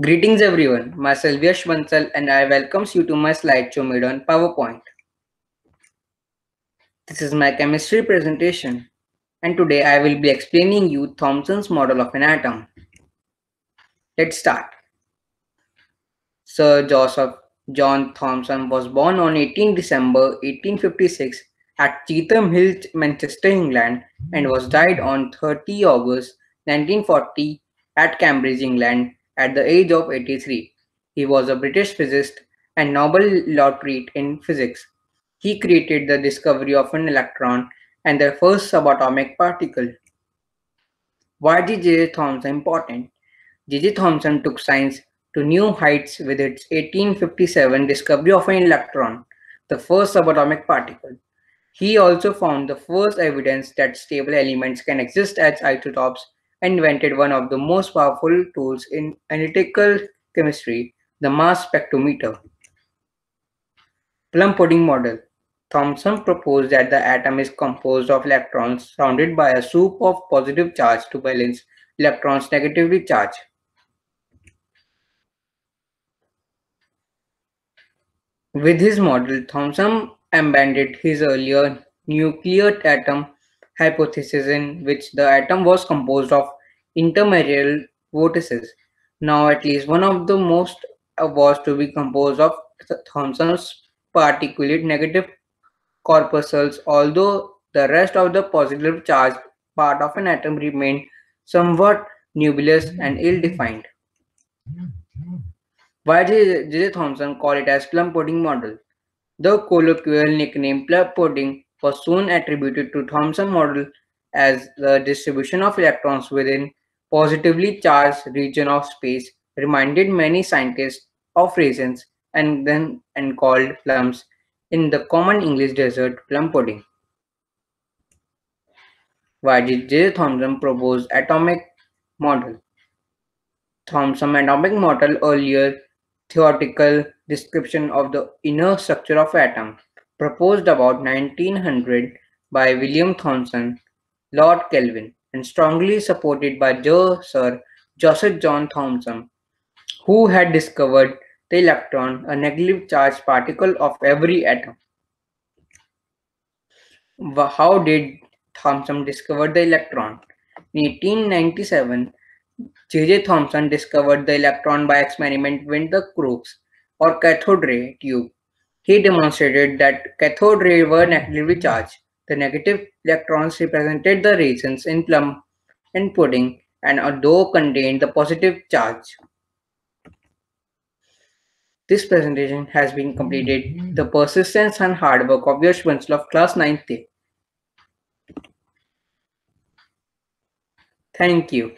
Greetings everyone, myself Yash Bansal and I welcomes you to my slideshow made on PowerPoint. This is my chemistry presentation and today I will be explaining you Thomson's model of an atom. Let's start. Sir Joseph John Thomson was born on 18 December 1856 at Cheetham Hill, Manchester, England and was died on 30 August 1940 at Cambridge, England at the age of 83. He was a British physicist and Nobel laureate in physics. He created the discovery of an electron and the first subatomic particle. Why is J.J. Thomson important? J.J. Thomson took science to new heights with its 1857 discovery of an electron, the first subatomic particle. He also found the first evidence that stable elements can exist as isotopes and invented one of the most powerful tools in analytical chemistry, the mass spectrometer. Plum pudding model. Thomson proposed that the atom is composed of electrons surrounded by a soup of positive charge to balance electrons negatively charged. With his model, Thomson abandoned his earlier nuclear atom hypothesis in which the atom was composed of intermaterial vortices. Now at least one of the most was to be composed of Thomson's particulate negative corpuscles, although the rest of the positive charged part of an atom remained somewhat nebulous and ill-defined. Why did J. J. Thomson call it as plum pudding model? The colloquial nickname plum pudding was soon attributed to Thomson model as the distribution of electrons within positively charged region of space reminded many scientists of raisins and called plums in the common English dessert plum pudding. Why did J. Thomson propose atomic model? Thomson atomic model earlier theoretical description of the inner structure of atom, proposed about 1900 by William Thomson, Lord Kelvin, and strongly supported by Sir Joseph John Thomson, who had discovered the electron, a negatively charged particle of every atom. How did Thomson discover the electron? In 1897, J.J. Thomson discovered the electron by experiment with the Crookes or cathode ray tube. He demonstrated that cathode rays were negatively charged. The negative electrons represented the raisins in plum and pudding, and a dough contained the positive charge. This presentation has been completed. The persistence and hard work of Yash Bansal of class 9th. Thank you.